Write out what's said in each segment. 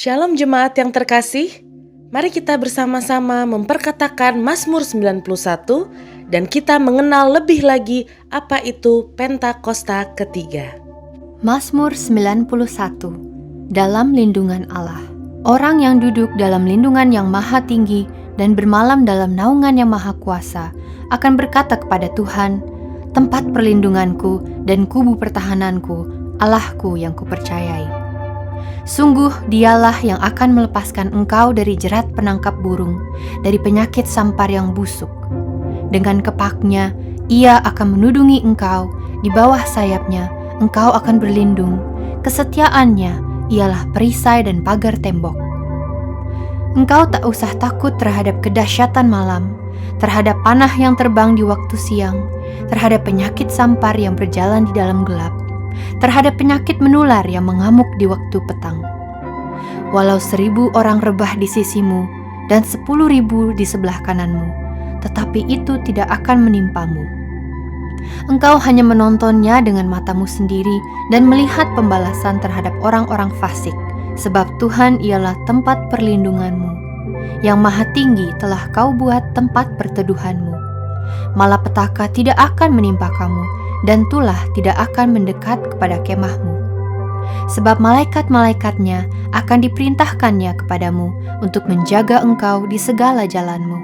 Shalom jemaat yang terkasih, mari kita bersama-sama memperkatakan Mazmur 91 dan kita mengenal lebih lagi apa itu Pentakosta ketiga. Mazmur 91. Dalam lindungan Allah. Orang yang duduk dalam lindungan yang maha tinggi dan bermalam dalam naungan yang maha kuasa akan berkata kepada Tuhan, tempat perlindunganku dan kubu pertahananku, Allahku yang kupercayai. Sungguh dialah yang akan melepaskan engkau dari jerat penangkap burung, dari penyakit sampar yang busuk. Dengan kepaknya, ia akan menudungi engkau, di bawah sayapnya, engkau akan berlindung. Kesetiaannya ialah perisai dan pagar tembok. Engkau tak usah takut terhadap kedahsyatan malam, terhadap panah yang terbang di waktu siang, terhadap penyakit sampar yang berjalan di dalam gelap, terhadap penyakit menular yang mengamuk di waktu petang. Walau 1000 orang rebah di sisimu dan 10.000 di sebelah kananmu, tetapi itu tidak akan menimpamu. Engkau hanya menontonnya dengan matamu sendiri dan melihat pembalasan terhadap orang-orang fasik, sebab Tuhan ialah tempat perlindunganmu. Yang Maha Tinggi telah kau buat tempat perteduhanmu. Malapetaka tidak akan menimpa kamu, dan tulah tidak akan mendekat kepada kemahmu. Sebab malaikat-malaikatnya akan diperintahkannya kepadamu untuk menjaga engkau di segala jalanmu.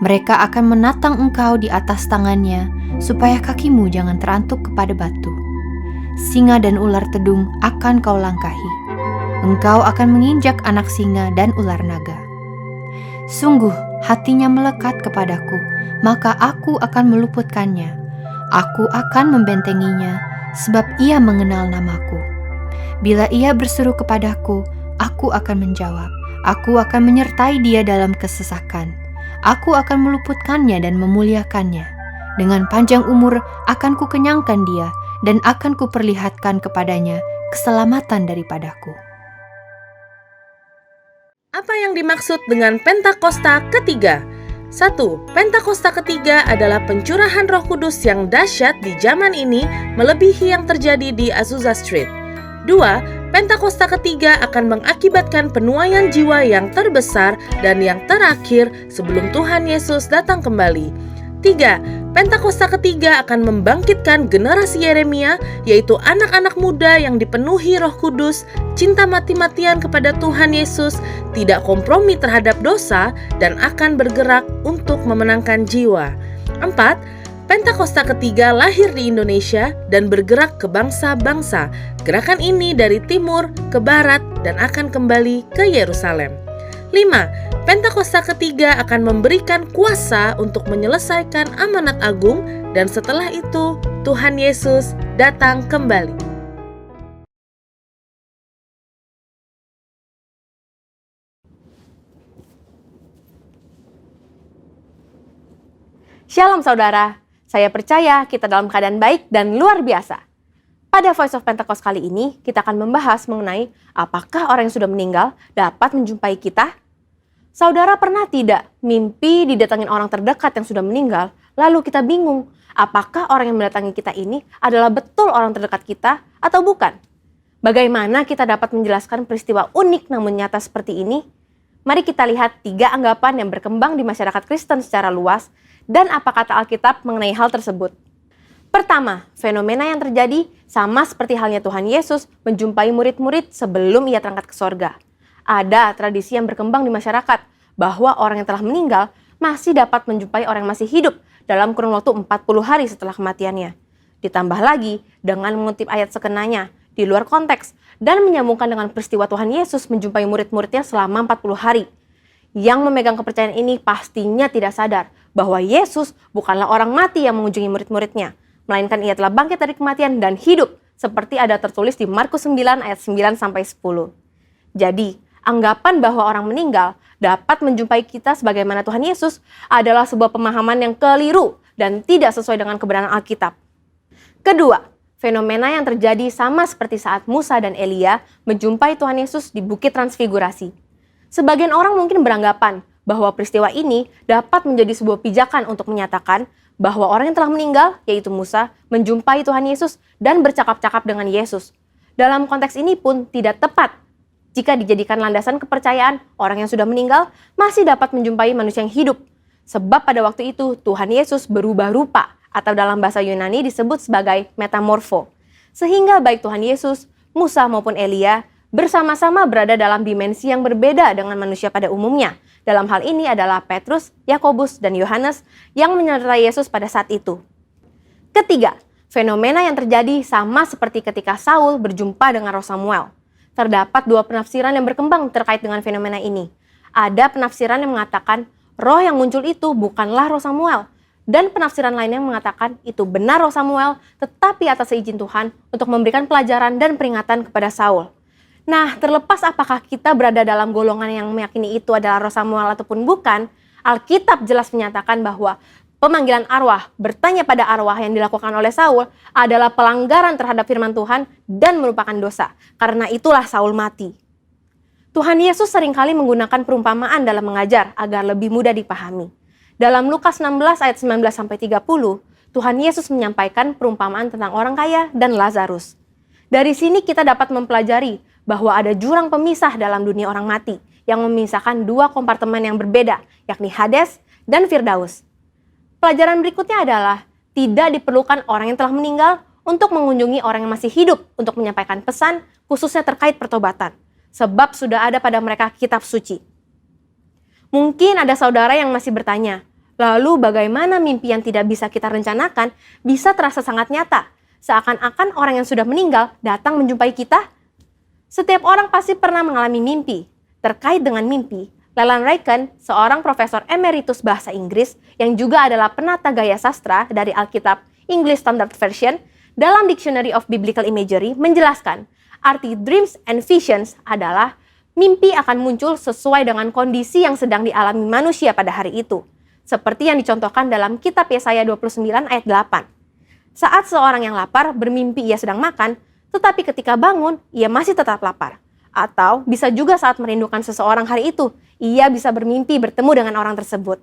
Mereka akan menatang engkau di atas tangannya, supaya kakimu jangan terantuk kepada batu. Singa dan ular tedung akan kau langkahi. Engkau akan menginjak anak singa dan ular naga. Sungguh hatinya melekat kepadaku, maka aku akan meluputkannya. Aku akan membentenginya, sebab ia mengenal namaku. Bila ia berseru kepadaku, aku akan menjawab. Aku akan menyertai dia dalam kesesakan. Aku akan meluputkannya dan memuliakannya. Dengan panjang umur akan kukenyangkan dia, dan akan kuperlihatkan kepadanya keselamatan daripadaku. Apa yang dimaksud dengan Pentakosta ketiga? 1. Pentakosta ketiga adalah pencurahan Roh Kudus yang dahsyat di zaman ini melebihi yang terjadi di Azusa Street. 2. Pentakosta ketiga akan mengakibatkan penuaian jiwa yang terbesar dan yang terakhir sebelum Tuhan Yesus datang kembali. 3. Pentakosta ketiga akan membangkitkan generasi Yeremia, yaitu anak-anak muda yang dipenuhi Roh Kudus, cinta mati-matian kepada Tuhan Yesus, tidak kompromi terhadap dosa, dan akan bergerak untuk memenangkan jiwa. 4. Pentakosta ketiga lahir di Indonesia dan bergerak ke bangsa-bangsa. Gerakan ini dari timur ke barat dan akan kembali ke Yerusalem. 5. Pentakosta ketiga akan memberikan kuasa untuk menyelesaikan amanat agung, dan setelah itu Tuhan Yesus datang kembali. Shalom saudara, saya percaya kita dalam keadaan baik dan luar biasa. Pada Voice of Pentecost kali ini, kita akan membahas mengenai apakah orang yang sudah meninggal dapat menjumpai kita? Saudara pernah tidak mimpi didatangin orang terdekat yang sudah meninggal, lalu kita bingung, apakah orang yang mendatangi kita ini adalah betul orang terdekat kita atau bukan? Bagaimana kita dapat menjelaskan peristiwa unik namun nyata seperti ini? Mari kita lihat 3 anggapan yang berkembang di masyarakat Kristen secara luas dan apa kata Alkitab mengenai hal tersebut. Pertama, fenomena yang terjadi sama seperti halnya Tuhan Yesus menjumpai murid-murid sebelum ia terangkat ke sorga. Ada tradisi yang berkembang di masyarakat bahwa orang yang telah meninggal masih dapat menjumpai orang yang masih hidup dalam kurun waktu 40 hari setelah kematiannya. Ditambah lagi dengan mengutip ayat sekenanya di luar konteks dan menyambungkan dengan peristiwa Tuhan Yesus menjumpai murid-muridnya selama 40 hari. Yang memegang kepercayaan ini pastinya tidak sadar bahwa Yesus bukanlah orang mati yang mengunjungi murid-muridnya, melainkan ia telah bangkit dari kematian dan hidup, seperti ada tertulis di Markus 9 ayat 9-10. Jadi, anggapan bahwa orang meninggal dapat menjumpai kita sebagaimana Tuhan Yesus adalah sebuah pemahaman yang keliru dan tidak sesuai dengan kebenaran Alkitab. Kedua, fenomena yang terjadi sama seperti saat Musa dan Elia menjumpai Tuhan Yesus di Bukit Transfigurasi. Sebagian orang mungkin beranggapan bahwa peristiwa ini dapat menjadi sebuah pijakan untuk menyatakan bahwa orang yang telah meninggal, yaitu Musa, menjumpai Tuhan Yesus dan bercakap-cakap dengan Yesus. Dalam konteks ini pun tidak tepat. Jika dijadikan landasan kepercayaan, orang yang sudah meninggal masih dapat menjumpai manusia yang hidup. Sebab pada waktu itu Tuhan Yesus berubah rupa, atau dalam bahasa Yunani disebut sebagai metamorfo. Sehingga baik Tuhan Yesus, Musa maupun Elia bersama-sama berada dalam dimensi yang berbeda dengan manusia pada umumnya. Dalam hal ini adalah Petrus, Yakobus, dan Yohanes yang menyertai Yesus pada saat itu. Ketiga, fenomena yang terjadi sama seperti ketika Saul berjumpa dengan Roh Samuel. Terdapat dua penafsiran yang berkembang terkait dengan fenomena ini. Ada penafsiran yang mengatakan roh yang muncul itu bukanlah Roh Samuel. Dan penafsiran lainnya mengatakan itu benar Roh Samuel, tetapi atas izin Tuhan untuk memberikan pelajaran dan peringatan kepada Saul. Nah, terlepas apakah kita berada dalam golongan yang meyakini itu adalah Roh Samuel ataupun bukan, Alkitab jelas menyatakan bahwa pemanggilan arwah, bertanya pada arwah yang dilakukan oleh Saul adalah pelanggaran terhadap firman Tuhan dan merupakan dosa. Karena itulah Saul mati. Tuhan Yesus seringkali menggunakan perumpamaan dalam mengajar agar lebih mudah dipahami. Dalam Lukas 16 ayat 19-30, Tuhan Yesus menyampaikan perumpamaan tentang orang kaya dan Lazarus. Dari sini kita dapat mempelajari bahwa ada jurang pemisah dalam dunia orang mati yang memisahkan dua kompartemen yang berbeda, yakni Hades dan Firdaus. Pelajaran berikutnya adalah tidak diperlukan orang yang telah meninggal untuk mengunjungi orang yang masih hidup untuk menyampaikan pesan khususnya terkait pertobatan. Sebab sudah ada pada mereka kitab suci. Mungkin ada saudara yang masih bertanya, lalu bagaimana mimpi yang tidak bisa kita rencanakan bisa terasa sangat nyata? Seakan-akan orang yang sudah meninggal datang menjumpai kita? Setiap orang pasti pernah mengalami mimpi. Terkait dengan mimpi, Leland Ryken, seorang profesor emeritus bahasa Inggris yang juga adalah penata gaya sastra dari Alkitab English Standard Version, dalam Dictionary of Biblical Imagery menjelaskan, arti dreams and visions adalah mimpi akan muncul sesuai dengan kondisi yang sedang dialami manusia pada hari itu. Seperti yang dicontohkan dalam kitab Yesaya 29 ayat 8. Saat seorang yang lapar bermimpi ia sedang makan, tetapi ketika bangun ia masih tetap lapar. Atau bisa juga saat merindukan seseorang hari itu, ia bisa bermimpi bertemu dengan orang tersebut.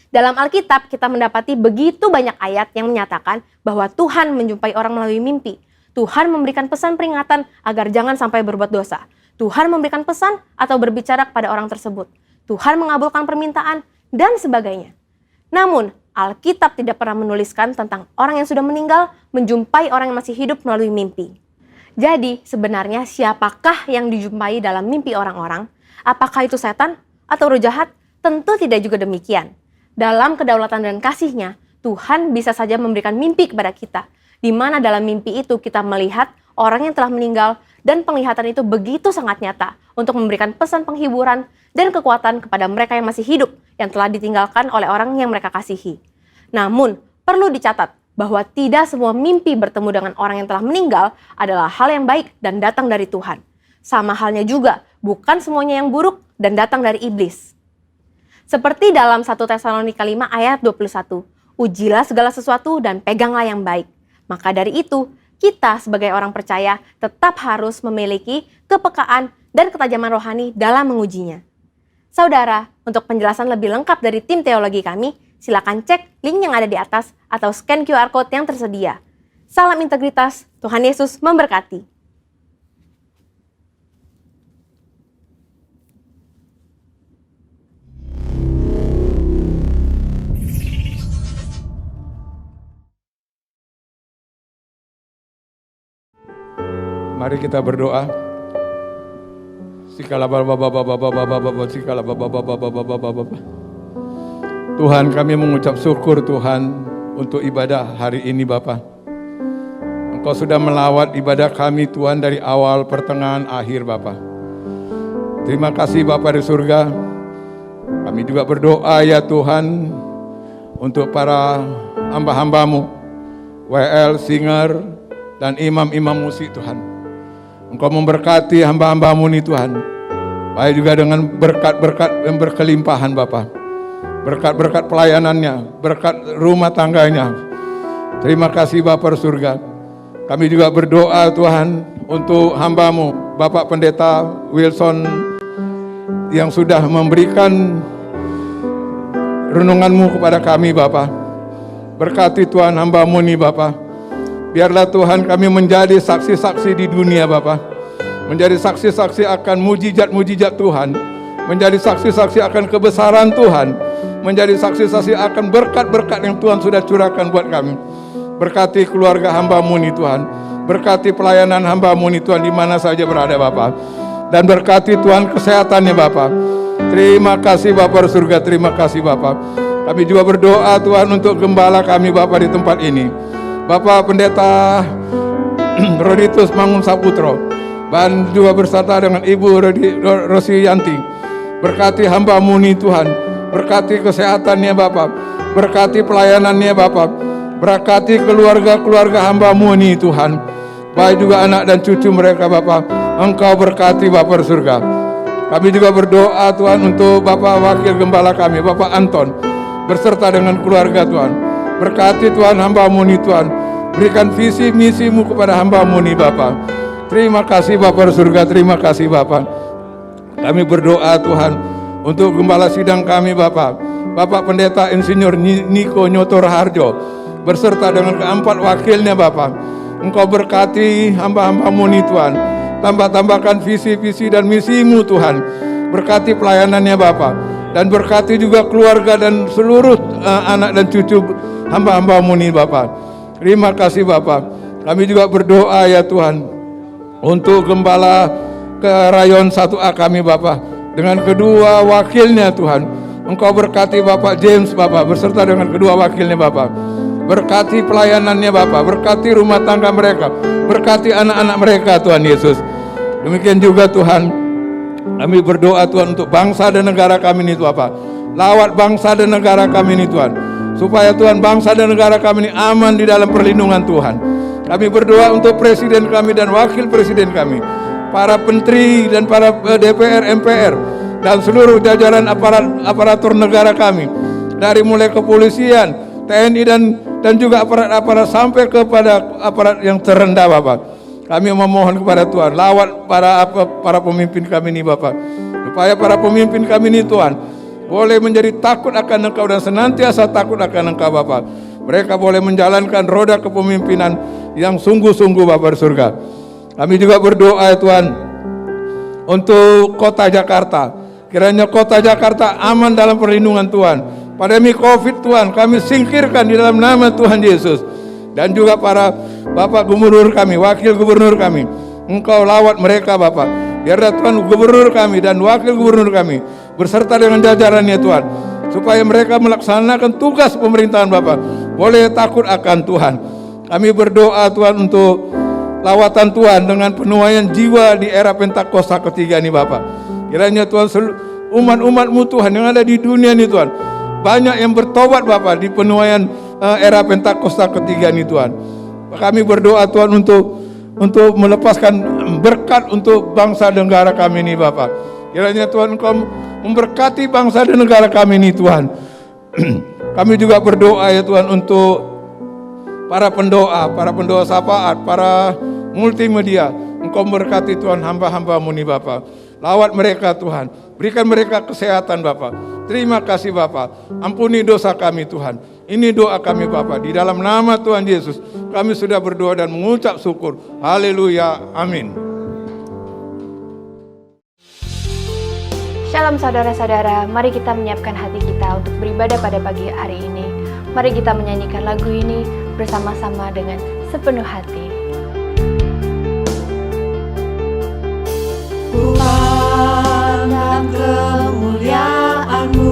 Dalam Alkitab kita mendapati begitu banyak ayat yang menyatakan bahwa Tuhan menjumpai orang melalui mimpi. Tuhan memberikan pesan peringatan agar jangan sampai berbuat dosa. Tuhan memberikan pesan atau berbicara kepada orang tersebut. Tuhan mengabulkan permintaan dan sebagainya. Namun, Alkitab tidak pernah menuliskan tentang orang yang sudah meninggal menjumpai orang yang masih hidup melalui mimpi. Jadi, sebenarnya siapakah yang dijumpai dalam mimpi orang-orang? Apakah itu setan atau roh jahat? Tentu tidak juga demikian. Dalam kedaulatan dan kasih-Nya, Tuhan bisa saja memberikan mimpi kepada kita, di mana dalam mimpi itu kita melihat orang yang telah meninggal dan penglihatan itu begitu sangat nyata untuk memberikan pesan penghiburan dan kekuatan kepada mereka yang masih hidup yang telah ditinggalkan oleh orang yang mereka kasihi. Namun, perlu dicatat bahwa tidak semua mimpi bertemu dengan orang yang telah meninggal adalah hal yang baik dan datang dari Tuhan. Sama halnya juga, bukan semuanya yang buruk dan datang dari iblis. Seperti dalam 1 Tesalonika 5 ayat 21, ujilah segala sesuatu dan peganglah yang baik. Maka dari itu, kita sebagai orang percaya tetap harus memiliki kepekaan dan ketajaman rohani dalam mengujinya. Saudara, untuk penjelasan lebih lengkap dari tim teologi kami, silakan cek link yang ada di atas atau scan QR Code yang tersedia. Salam integritas, Tuhan Yesus memberkati. Mari kita berdoa. Tuhan, kami mengucap syukur Tuhan untuk ibadah hari ini Bapa. Engkau sudah melawat ibadah kami Tuhan dari awal, pertengahan, akhir Bapa. Terima kasih Bapa di surga. Kami juga berdoa ya Tuhan untuk para hamba-hambamu, WL, singer, dan imam-imam musik Tuhan. Engkau memberkati hamba-hambamu ini Tuhan. Baik juga dengan berkat-berkat yang berkelimpahan Bapa. Berkat-berkat pelayanannya, berkat rumah tangganya. Terima kasih Bapa surga. Kami juga berdoa Tuhan untuk hamba-Mu, Bapak Pendeta Wilson, yang sudah memberikan renungan-Mu kepada kami Bapa. Berkati Tuhan hamba-Mu ini Bapa. Biarlah Tuhan kami menjadi saksi-saksi di dunia Bapa. menjadi saksi-saksi akan mujizat-mujizat Tuhan, menjadi saksi-saksi akan kebesaran Tuhan, menjadi saksi-saksi akan berkat-berkat yang Tuhan sudah curahkan buat kami. Berkati keluarga hamba-Mu ini Tuhan, berkati pelayanan hamba-Mu ini Tuhan di mana saja berada Bapa, dan berkati Tuhan kesehatannya Bapa. Terima kasih Bapa di surga, terima kasih Bapa. Kami juga berdoa Tuhan untuk gembala kami Bapa di tempat ini, Bapak Pendeta Roditus Mangun Saputro, dan juga berserta dengan Ibu Rosi Yanti. Berkati hamba-Mu ini Tuhan, berkati kesehatannya Bapak, berkati pelayanannya Bapak, berkati keluarga-keluarga hamba-Mu ini Tuhan, baik juga anak dan cucu mereka Bapak. Engkau berkati Bapak di surga. Kami juga berdoa Tuhan untuk Bapak Wakil Gembala kami, Bapak Anton, berserta dengan keluarga Tuhan. Berkati Tuhan hamba-Mu ini Tuhan, berikan visi misi-Mu kepada hamba-Mu ini Bapak. Terima kasih Bapak di surga, terima kasih Bapak. Kami berdoa Tuhan untuk gembala sidang kami Bapak, Bapak Pendeta Insinyur Niko Nyoto Raharjo, berserta dengan keempat wakilnya Bapak. Engkau berkati hamba-hamba-Mu ini Tuhan, tambah-tambahkan visi-visi dan misi-Mu Tuhan. Berkati pelayanannya Bapak, dan berkati juga keluarga dan seluruh anak dan cucu hamba-hamba-Mu ini Bapak. Terima kasih Bapak. Kami juga berdoa ya Tuhan untuk gembala ke rayon 1A kami Bapak, dengan kedua wakilnya Tuhan. Engkau berkati Bapak James Bapak, berserta dengan kedua wakilnya Bapak. Berkati pelayanannya Bapak, berkati rumah tangga mereka, berkati anak-anak mereka Tuhan Yesus. Demikian juga Tuhan, kami berdoa Tuhan untuk bangsa dan negara kami ini Bapak. Lawat bangsa dan negara kami ini Tuhan, supaya Tuhan bangsa dan negara kami ini aman di dalam perlindungan Tuhan. Kami berdoa untuk presiden kami dan wakil presiden kami, para menteri dan para DPR, MPR, dan seluruh jajaran aparatur negara kami, dari mulai kepolisian, TNI dan juga aparat-aparat sampai kepada aparat yang terendah Bapak. Kami memohon kepada Tuhan, lawat para pemimpin kami ini Bapak, supaya para pemimpin kami ini Tuhan boleh menjadi takut akan Engkau dan senantiasa takut akan Engkau Bapak. Mereka boleh menjalankan roda kepemimpinan yang sungguh-sungguh Bapak di surga. Kami juga berdoa ya Tuhan untuk kota Jakarta. Kiranya kota Jakarta aman dalam perlindungan Tuhan. Pandemi COVID Tuhan kami singkirkan di dalam nama Tuhan Yesus. Dan juga para Bapak Gubernur kami, Wakil Gubernur kami, Engkau lawat mereka Bapak. Biarlah Tuhan Gubernur kami dan Wakil Gubernur kami berserta dengan jajarannya Tuhan, supaya mereka melaksanakan tugas pemerintahan Bapak boleh takut akan Tuhan. Kami berdoa Tuhan untuk lawatan Tuhan dengan penuaian jiwa di era Pentakosta ketiga ini Bapak. Kiranya Tuhan umat-umat-Mu Tuhan yang ada di dunia ini Tuhan, banyak yang bertobat Bapak di penuaian era Pentakosta ketiga ini Tuhan. Kami berdoa Tuhan untuk melepaskan berkat untuk bangsa dan negara kami ini Bapak. Kiranya Tuhan Engkau memberkati bangsa dan negara kami ini Tuhan. Kami juga berdoa ya Tuhan untuk para pendoa syafaat, para multimedia. Engkau memberkati Tuhan hamba-hamba-Mu ini Bapak. Lawat mereka Tuhan, berikan mereka kesehatan Bapak. Terima kasih Bapak, ampuni dosa kami Tuhan. Ini doa kami Bapak, di dalam nama Tuhan Yesus kami sudah berdoa dan mengucap syukur. Haleluya, amin. Shalom saudara-saudara, mari kita menyiapkan hati kita untuk beribadah pada pagi hari ini. Mari kita menyanyikan lagu ini bersama-sama dengan sepenuh hati. Tuhan dan kemuliaan-Mu,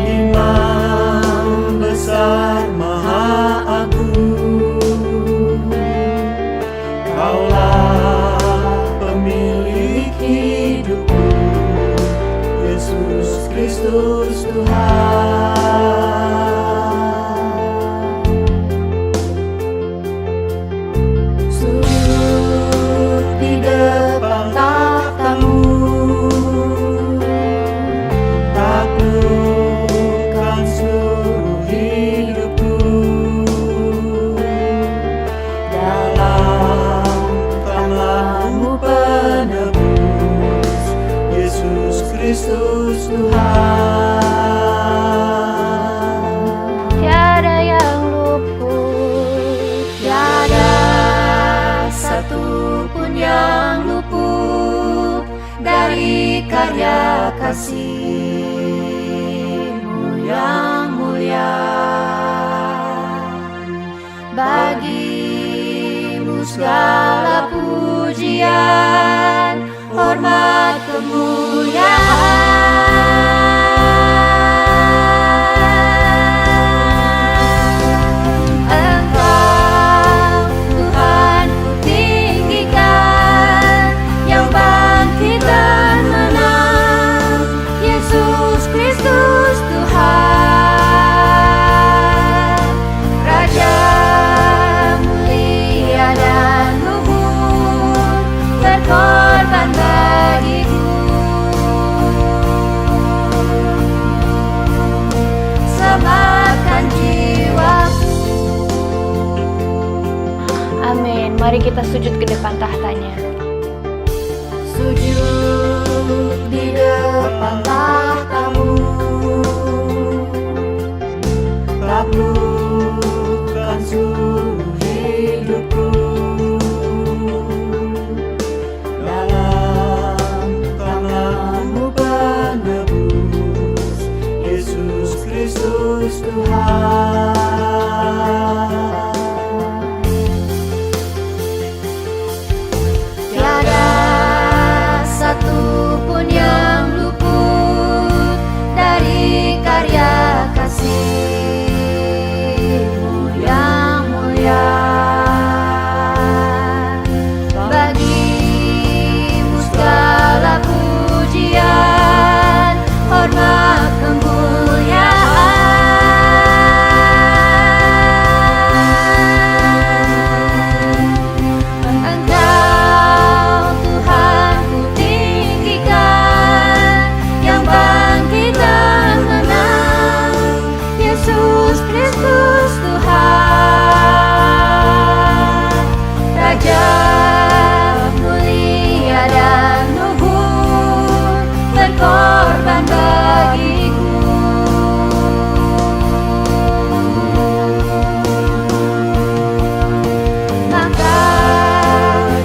Imam besar maha agung, Kaulah pemilik hidupku, Yesus Kristus Tuhan. Sujud di depan tahta-Mu, taklukkan seluruh hidupku, dalam tangan-Mu penebus, Yesus Kristus Tuhan. Tiada yang luput, tiada karya kasih-Mu yang mulia. Bagi-Mu segala pujian, hormat, kemuliaan. Engkau Tuhan ku tinggikan, yang bangkit dan menang, Yesus Kristus Tuhan, Raja mulia dan luhur, berkorban bagiku. Selamatkan jiwaku. Amin. Mari kita sujud ke depan tahtanya. Sujud di depan tahta-Mu, taklukkan seluruh hidupku. Dalam tangan-Mu penebus, Yesus Kristus Tuhan. tiada satu pun yang luput dari karya kasih-Mu yang mulia. Bagi-Mu segala pujian, hormat, kemuliaan. Engkau Tuhan ku tinggikan, yang bangkit dan menang, Yesus Kristus Tuhan, Raja mulia dan luhur, berkorban bagiku. Maka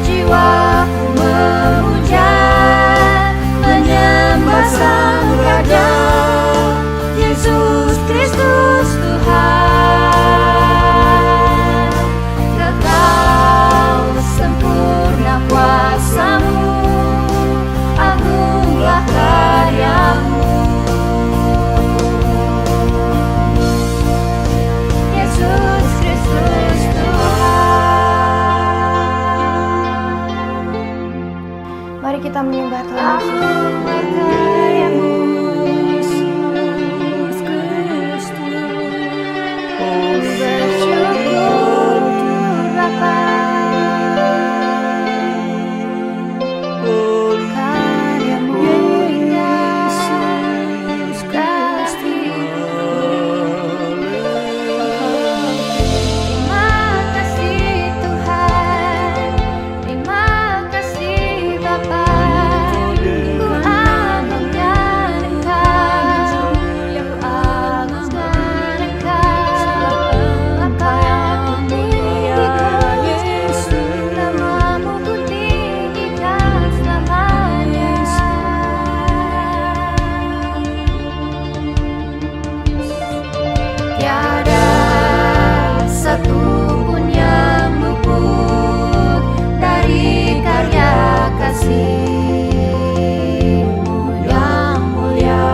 jiwaku memuja, menyembah Sang Raja, Yesus Kristus Tuhan. Kekal sempurna kuasa-Mu, agunglah karya-Mu. Yesus Kristus Tuhan. Mari kita menyembah Tuhan Yesus. Karya-Mu, Yesus Kristus. Bersyukur Bapa. Karya-Mu, Yesus Kristus. Terima kasih Tuhan, terima kasih Bapa. Ku agungkan Engkau, ku agungkan Engkau. Apa yang ku tinggikan, Yesus, nama-Mu ku tinggikan selamanya. Tiada satu pun yang luput dari karya kasih-Mu yang mulia.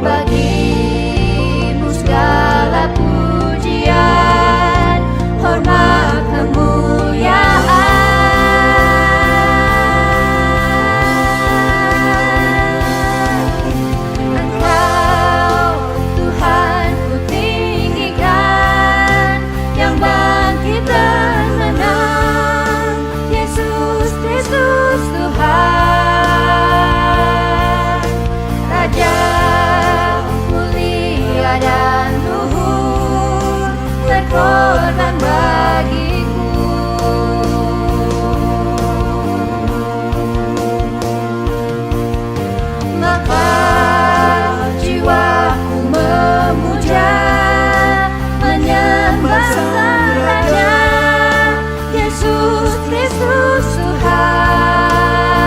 Bagi-Mu segala pujian, hormat, kemuliaan. Engkau Tuhan ku tinggikan, yang bangkit dan menang, Yesus Kristus Tuhan, Raja mulia dan luhur, berkorban bagiku. Maka jiwaku memuja, menyembah Sang Raja, Yesus Kristus Tuhan.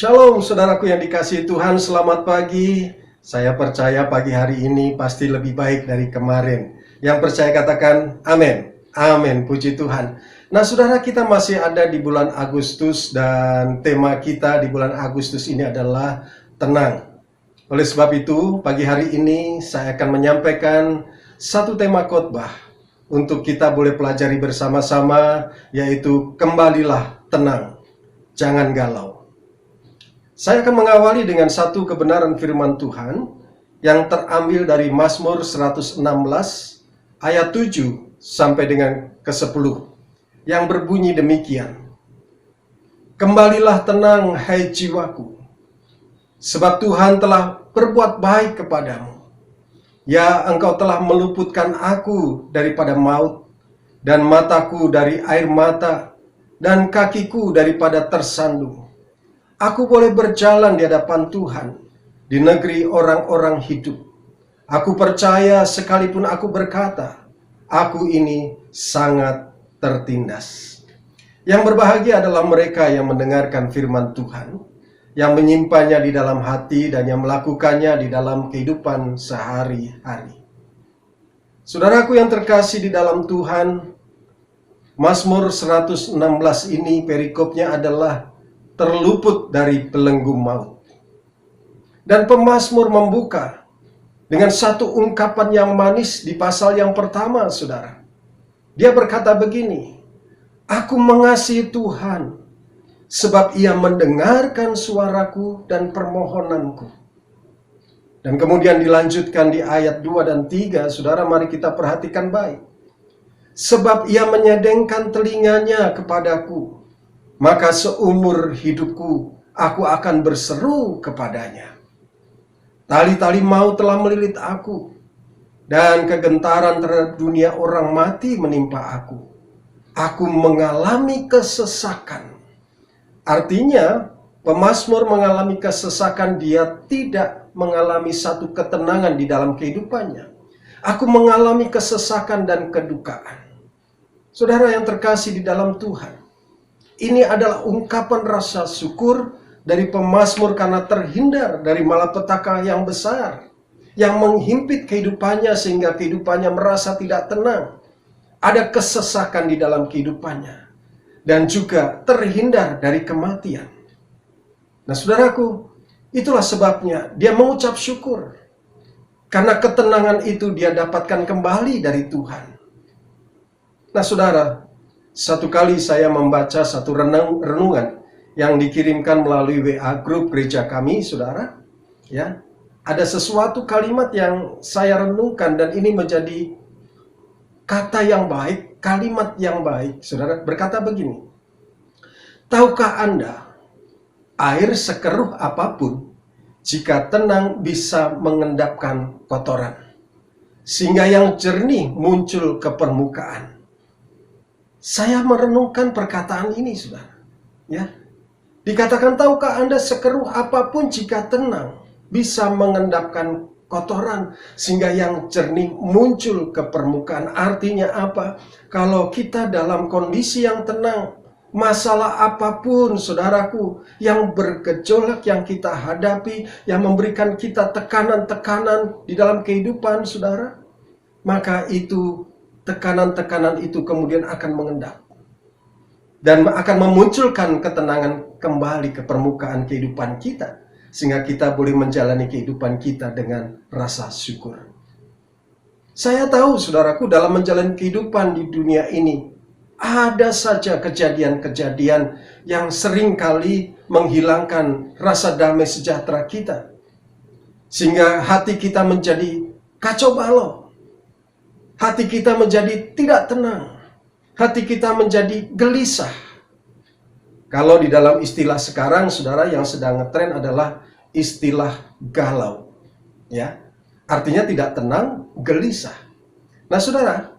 Shalom saudaraku yang dikasihi Tuhan, selamat pagi. Saya percaya pagi hari ini pasti lebih baik dari kemarin. Yang percaya katakan amin. Amin, puji Tuhan. Nah saudara, kita masih ada di bulan Agustus dan tema kita di bulan Agustus ini adalah tenang. Oleh sebab itu, pagi hari ini saya akan menyampaikan satu tema khotbah untuk kita boleh pelajari bersama-sama, yaitu kembalilah tenang, jangan galau. Saya akan mengawali dengan satu kebenaran firman Tuhan yang terambil dari Mazmur 116 ayat 7 sampai dengan ke-10 yang berbunyi demikian. Kembalilah tenang hai jiwaku, sebab Tuhan telah berbuat baik kepadamu. Ya, engkau telah meluputkan aku daripada maut, dan mataku dari air mata, dan kakiku daripada tersandung. Aku boleh berjalan di hadapan Tuhan di negeri orang-orang hidup. Aku percaya sekalipun aku berkata, aku ini sangat tertindas. Yang berbahagia adalah mereka yang mendengarkan firman Tuhan, yang menyimpannya di dalam hati dan yang melakukannya di dalam kehidupan sehari-hari. Saudaraku yang terkasih di dalam Tuhan, Mazmur 116 ini perikopnya adalah terluput dari belenggu maut. Dan pemazmur membuka dengan satu ungkapan yang manis di pasal yang pertama, saudara. Dia berkata begini, aku mengasihi Tuhan, sebab ia mendengarkan suaraku dan permohonanku. Dan kemudian dilanjutkan di ayat 2 dan 3, saudara, mari kita perhatikan baik. Sebab ia menyedengkan telinganya kepadaku, maka seumur hidupku aku akan berseru kepadanya. Tali-tali maut telah melilit aku, dan kegentaran terhadap dunia orang mati menimpa aku. Aku mengalami kesesakan. Artinya, pemazmur mengalami kesesakan, dia tidak mengalami satu ketenangan di dalam kehidupannya. Aku mengalami kesesakan dan kedukaan. Saudara yang terkasih di dalam Tuhan, ini adalah ungkapan rasa syukur dari pemazmur karena terhindar dari malapetaka yang besar yang menghimpit kehidupannya sehingga kehidupannya merasa tidak tenang. Ada kesesakan di dalam kehidupannya dan juga terhindar dari kematian. Nah saudaraku, itulah sebabnya dia mengucap syukur karena ketenangan itu dia dapatkan kembali dari Tuhan. Nah saudara, satu kali saya membaca satu renungan yang dikirimkan melalui WA grup gereja kami, saudara. Ya, ada sesuatu kalimat yang saya renungkan dan ini menjadi kata yang baik, kalimat yang baik. Saudara berkata begini, tahukah Anda, air sekeruh apapun jika tenang bisa mengendapkan kotoran, sehingga yang jernih muncul ke permukaan. Saya merenungkan perkataan ini, saudara. Ya, dikatakan, tahukah Anda sekeruh apapun jika tenang bisa mengendapkan kotoran sehingga yang jernih muncul ke permukaan. Artinya apa? Kalau kita dalam kondisi yang tenang, masalah apapun, saudaraku, yang bergejolak yang kita hadapi, yang memberikan kita tekanan-tekanan di dalam kehidupan, saudara, maka itu tekanan-tekanan itu kemudian akan mengendap dan akan memunculkan ketenangan kembali ke permukaan kehidupan kita, sehingga kita boleh menjalani kehidupan kita dengan rasa syukur. Saya tahu, saudaraku, dalam menjalani kehidupan di dunia ini ada saja kejadian-kejadian yang seringkali menghilangkan rasa damai sejahtera kita, sehingga hati kita menjadi kacau balau. Hati kita menjadi tidak tenang. Hati kita menjadi gelisah. Kalau di dalam istilah sekarang, saudara, yang sedang ngetren adalah istilah galau. Ya, artinya tidak tenang, gelisah. Nah, saudara,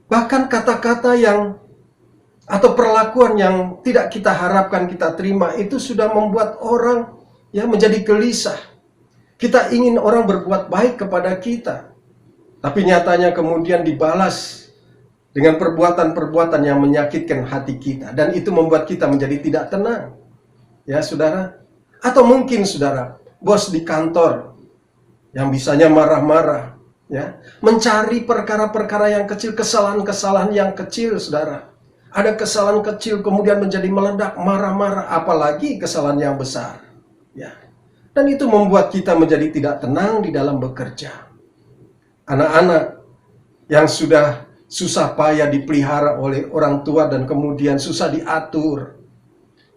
bahkan kata-kata yang atau perlakuan yang tidak kita harapkan kita terima itu sudah membuat orang yang menjadi gelisah. Kita ingin orang berbuat baik kepada kita, tapi nyatanya kemudian dibalas dengan perbuatan-perbuatan yang menyakitkan hati kita. Dan itu membuat kita menjadi tidak tenang. ya saudara. Atau mungkin saudara, bos di kantor yang bisanya marah-marah, ya, mencari perkara-perkara yang kecil, kesalahan-kesalahan yang kecil, saudara. Ada kesalahan kecil kemudian menjadi meledak, marah-marah, apalagi kesalahan yang besar, ya. Dan itu membuat kita menjadi tidak tenang di dalam bekerja. Anak-anak yang sudah susah payah dipelihara oleh orang tua dan kemudian susah diatur,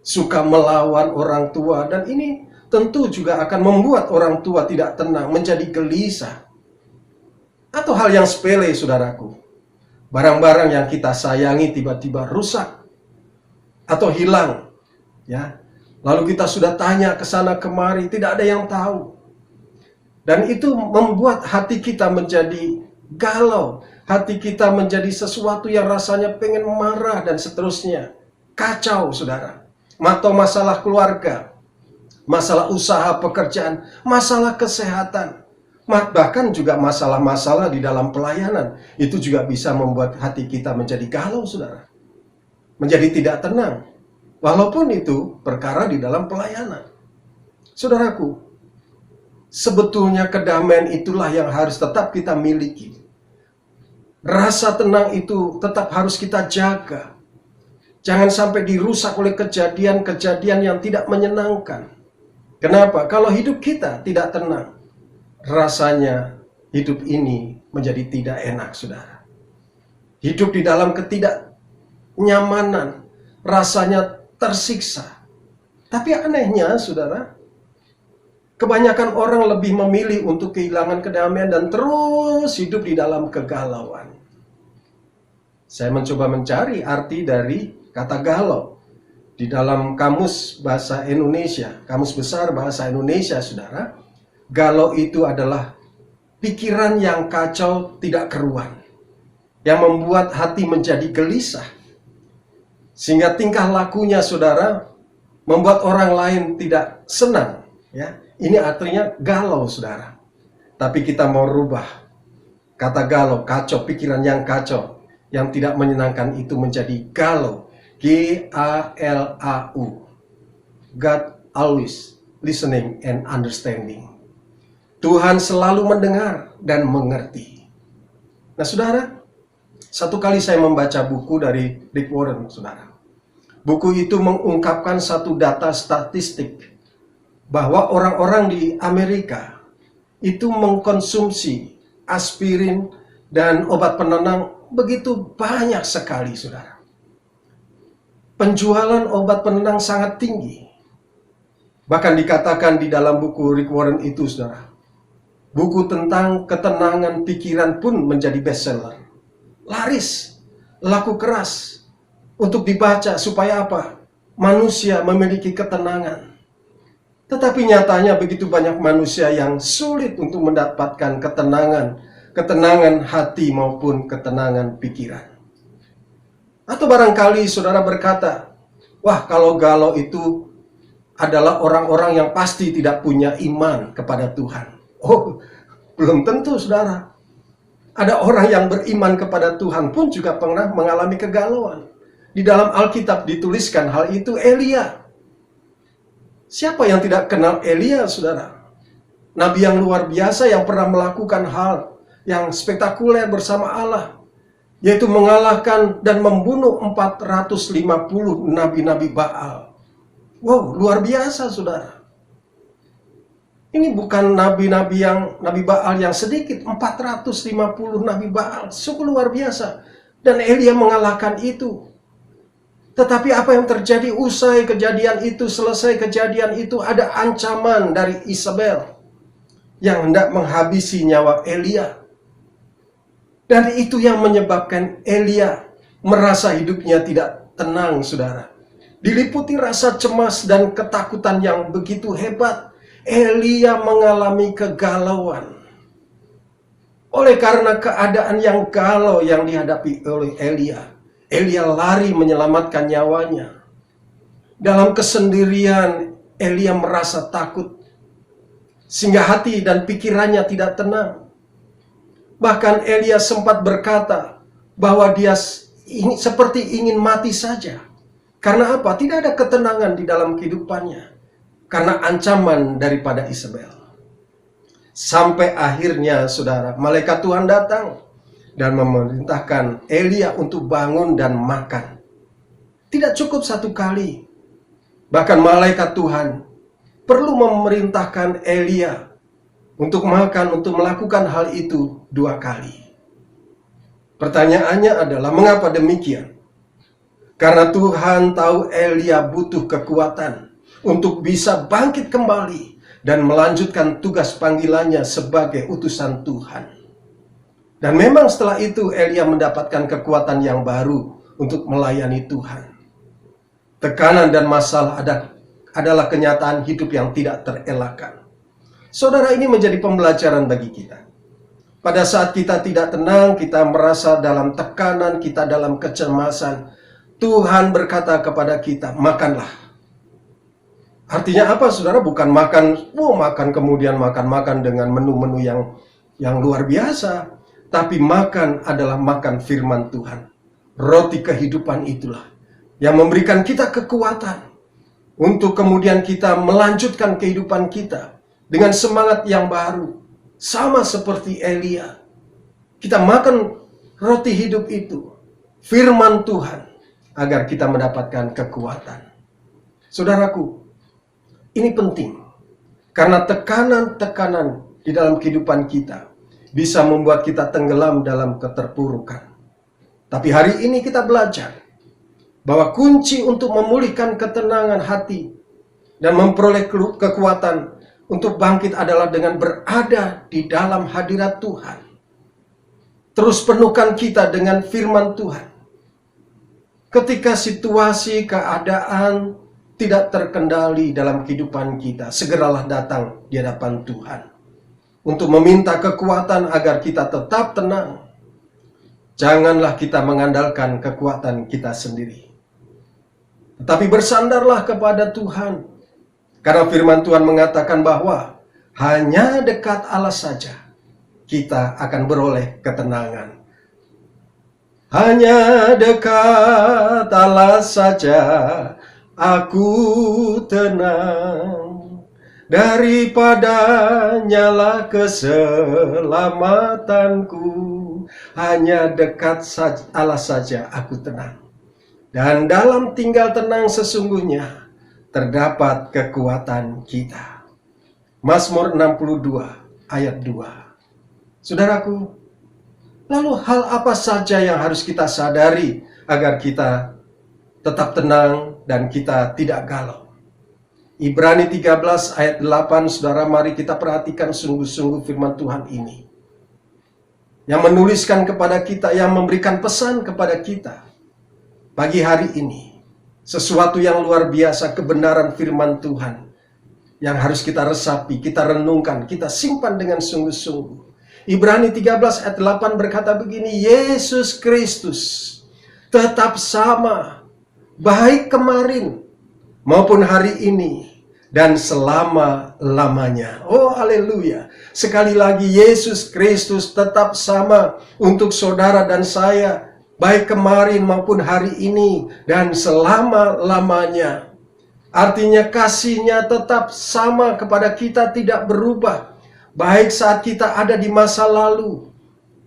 suka melawan orang tua, dan ini tentu juga akan membuat orang tua tidak tenang, menjadi gelisah. Atau hal yang sepele, saudaraku, barang-barang yang kita sayangi tiba-tiba rusak atau hilang, ya. Lalu kita sudah tanya ke sana kemari, tidak ada yang tahu. Dan itu membuat hati kita menjadi galau, hati kita menjadi sesuatu yang rasanya pengen marah dan seterusnya. Kacau, saudara. Atau masalah keluarga, masalah usaha pekerjaan, masalah kesehatan, bahkan juga masalah-masalah di dalam pelayanan. Itu juga bisa membuat hati kita menjadi galau, saudara. Menjadi tidak tenang. Walaupun itu perkara di dalam pelayanan. Saudaraku, sebetulnya kedamaian itulah yang harus tetap kita miliki. Rasa tenang itu tetap harus kita jaga. Jangan sampai dirusak oleh kejadian-kejadian yang tidak menyenangkan. Kenapa? Kalau hidup kita tidak tenang, rasanya hidup ini menjadi tidak enak, saudara. Hidup di dalam ketidaknyamanan, rasanya tersiksa. Tapi anehnya, saudara, kebanyakan orang lebih memilih untuk kehilangan kedamaian dan terus hidup di dalam kegalauan. Saya mencoba mencari arti dari kata galau di dalam kamus bahasa Indonesia, kamus besar bahasa Indonesia, saudara. Galau itu adalah pikiran yang kacau tidak keruan, yang membuat hati menjadi gelisah, sehingga tingkah lakunya, saudara, membuat orang lain tidak senang, ya. Ini artinya galau, saudara. Tapi kita mau rubah kata galau, kacau, pikiran yang kacau, yang tidak menyenangkan itu menjadi galau. G-A-L-A-U. God always listening and understanding. Tuhan selalu mendengar dan mengerti. Nah, saudara, satu kali saya membaca buku dari Rick Warren, saudara. Buku itu mengungkapkan satu data statistik bahwa orang-orang di Amerika itu mengkonsumsi aspirin dan obat penenang begitu banyak sekali, saudara. Penjualan obat penenang sangat tinggi. Bahkan dikatakan di dalam buku Rick Warren itu, saudara, buku tentang ketenangan pikiran pun menjadi bestseller. Laris, laku keras untuk dibaca supaya apa? Manusia memiliki ketenangan. Tetapi nyatanya begitu banyak manusia yang sulit untuk mendapatkan ketenangan hati maupun ketenangan pikiran. Atau barangkali saudara berkata, wah, kalau galau itu adalah orang-orang yang pasti tidak punya iman kepada Tuhan. Oh, belum tentu, saudara. Ada orang yang beriman kepada Tuhan pun juga pernah mengalami kegalauan. Di dalam Alkitab dituliskan hal itu, Elia. Siapa yang tidak kenal Elia, saudara? Nabi yang luar biasa yang pernah melakukan hal yang spektakuler bersama Allah, yaitu mengalahkan dan membunuh 450 nabi-nabi Baal. Wow, luar biasa, saudara. Ini bukan nabi-nabi Baal yang sedikit, 450 nabi Baal, sungguh luar biasa. Dan Elia mengalahkan itu. Tetapi apa yang terjadi usai kejadian itu, selesai kejadian itu, ada ancaman dari Isabel yang hendak menghabisi nyawa Elia. Dan itu yang menyebabkan Elia merasa hidupnya tidak tenang, saudara. Diliputi rasa cemas dan ketakutan yang begitu hebat. Elia mengalami kegalauan. Oleh karena keadaan yang galau yang dihadapi oleh Elia, Elia lari menyelamatkan nyawanya. Dalam kesendirian, Elia merasa takut, sehingga hati dan pikirannya tidak tenang. Bahkan Elia sempat berkata bahwa dia seperti ingin mati saja. Karena apa? Tidak ada ketenangan di dalam kehidupannya. Karena ancaman daripada Isabel. Sampai akhirnya, saudara, malaikat Tuhan datang dan memerintahkan Elia untuk bangun dan makan. Tidak cukup satu kali. Bahkan malaikat Tuhan perlu memerintahkan Elia untuk makan, untuk melakukan hal itu 2 kali. Pertanyaannya adalah, mengapa demikian? Karena Tuhan tahu Elia butuh kekuatan untuk bisa bangkit kembali dan melanjutkan tugas panggilannya sebagai utusan Tuhan. Dan memang setelah itu Elia mendapatkan kekuatan yang baru untuk melayani Tuhan. Tekanan dan masalah adalah kenyataan hidup yang tidak terelakkan. Saudara, ini menjadi pembelajaran bagi kita. Pada saat kita tidak tenang, kita merasa dalam tekanan, kita dalam kecemasan, Tuhan berkata kepada kita, makanlah. Artinya apa, saudara? Bukan makan, makan kemudian makan dengan menu-menu yang luar biasa. Tapi makan adalah makan firman Tuhan. Roti kehidupan itulah yang memberikan kita kekuatan untuk kemudian kita melanjutkan kehidupan kita dengan semangat yang baru. Sama seperti Elia. Kita makan roti hidup itu, firman Tuhan, agar kita mendapatkan kekuatan. Saudaraku, ini penting. Karena tekanan-tekanan di dalam kehidupan kita bisa membuat kita tenggelam dalam keterpurukan. Tapi hari ini kita belajar bahwa kunci untuk memulihkan ketenangan hati dan memperoleh kekuatan untuk bangkit adalah dengan berada di dalam hadirat Tuhan. Terus penuhkan kita dengan firman Tuhan. Ketika situasi, keadaan tidak terkendali dalam kehidupan kita, segeralah datang di hadapan Tuhan untuk meminta kekuatan agar kita tetap tenang. Janganlah kita mengandalkan kekuatan kita sendiri, tetapi bersandarlah kepada Tuhan. Karena firman Tuhan mengatakan bahwa hanya dekat Allah saja kita akan beroleh ketenangan. Hanya dekat Allah saja aku tenang. Daripadanya lah keselamatanku. Hanya dekat Allah saja aku tenang. Dan dalam tinggal tenang sesungguhnya terdapat kekuatan kita. Mazmur 62 ayat 2. Saudaraku, lalu hal apa saja yang harus kita sadari agar kita tetap tenang dan kita tidak galau? Ibrani 13 ayat 8, saudara, mari kita perhatikan sungguh-sungguh firman Tuhan ini. Yang menuliskan kepada kita, yang memberikan pesan kepada kita pagi hari ini. Sesuatu yang luar biasa, kebenaran firman Tuhan yang harus kita resapi, kita renungkan, kita simpan dengan sungguh-sungguh. Ibrani 13 ayat 8 berkata begini, Yesus Kristus tetap sama, baik kemarin maupun hari ini dan selama-lamanya. Oh haleluya. Sekali lagi, Yesus Kristus tetap sama untuk saudara dan saya, baik kemarin maupun hari ini dan selama-lamanya. Artinya kasih-Nya tetap sama kepada kita, tidak berubah. Baik saat kita ada di masa lalu,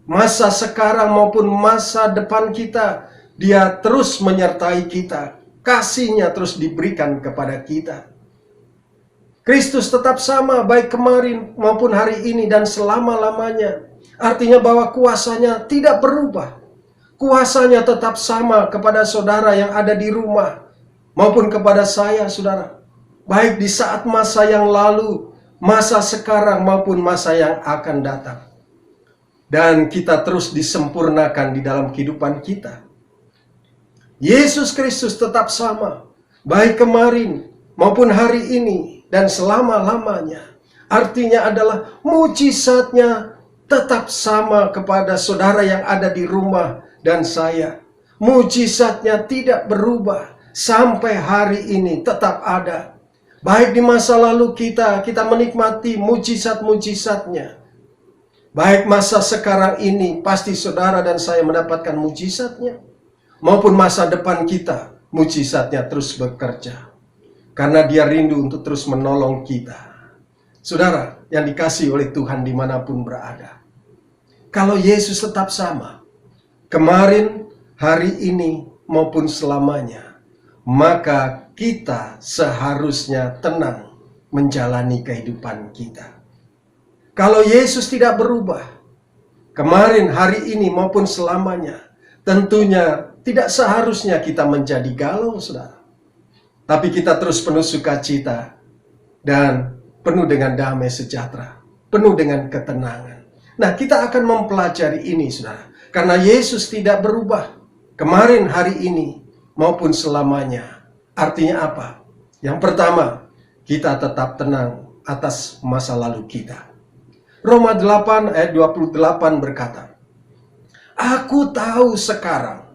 masa sekarang maupun masa depan kita, Dia terus menyertai kita. Kasih-Nya terus diberikan kepada kita. Kristus tetap sama baik kemarin maupun hari ini dan selama-lamanya. Artinya bahwa kuasa-Nya tidak berubah. Kuasa-Nya tetap sama kepada saudara yang ada di rumah maupun kepada saya, saudara. Baik di saat masa yang lalu, masa sekarang maupun masa yang akan datang. Dan kita terus disempurnakan di dalam kehidupan kita. Yesus Kristus tetap sama, baik kemarin maupun hari ini dan selama-lamanya. Artinya adalah mujizat-Nya tetap sama kepada saudara yang ada di rumah dan saya. Mujizat-Nya tidak berubah sampai hari ini, tetap ada. Baik di masa lalu kita menikmati mujizat-mujizat-Nya. Baik masa sekarang ini, pasti saudara dan saya mendapatkan mujizat-Nya. Maupun masa depan kita, mujizatnya terus bekerja. Karena dia rindu untuk terus menolong kita. Saudara yang dikasihi oleh Tuhan dimanapun berada. Kalau Yesus tetap sama, kemarin, hari ini, maupun selamanya, maka kita seharusnya tenang menjalani kehidupan kita. Kalau Yesus tidak berubah, kemarin, hari ini, maupun selamanya, tentunya tidak seharusnya kita menjadi galau, saudara. Tapi kita terus penuh sukacita dan penuh dengan damai sejahtera, penuh dengan ketenangan. Nah, kita akan mempelajari ini, saudara. Karena Yesus tidak berubah kemarin, hari ini, maupun selamanya. Artinya apa? Yang pertama, kita tetap tenang atas masa lalu kita. Roma 8 ayat 28 berkata, "Aku tahu sekarang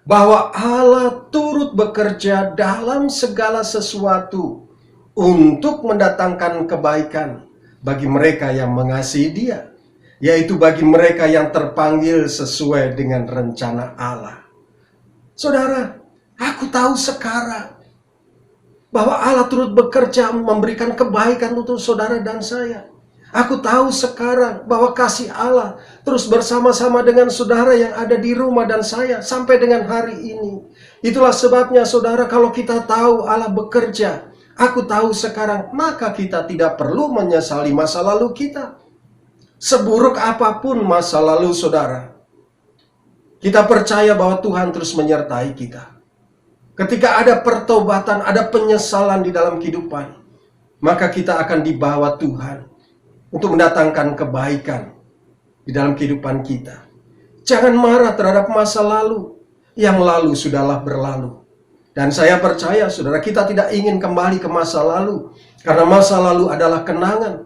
bahwa Allah turut bekerja dalam segala sesuatu untuk mendatangkan kebaikan bagi mereka yang mengasihi Dia, yaitu bagi mereka yang terpanggil sesuai dengan rencana Allah." Saudara, aku tahu sekarang bahwa Allah turut bekerja memberikan kebaikan untuk saudara dan saya. Aku tahu sekarang bahwa kasih Allah terus bersama-sama dengan saudara yang ada di rumah dan saya sampai dengan hari ini. Itulah sebabnya saudara, kalau kita tahu Allah bekerja, aku tahu sekarang, maka kita tidak perlu menyesali masa lalu kita. Seburuk apapun masa lalu saudara, kita percaya bahwa Tuhan terus menyertai kita. Ketika ada pertobatan, ada penyesalan di dalam kehidupan, maka kita akan dibawa Tuhan untuk mendatangkan kebaikan di dalam kehidupan kita. Jangan marah terhadap masa lalu. Yang lalu sudahlah berlalu. Dan saya percaya saudara, kita tidak ingin kembali ke masa lalu. Karena masa lalu adalah kenangan.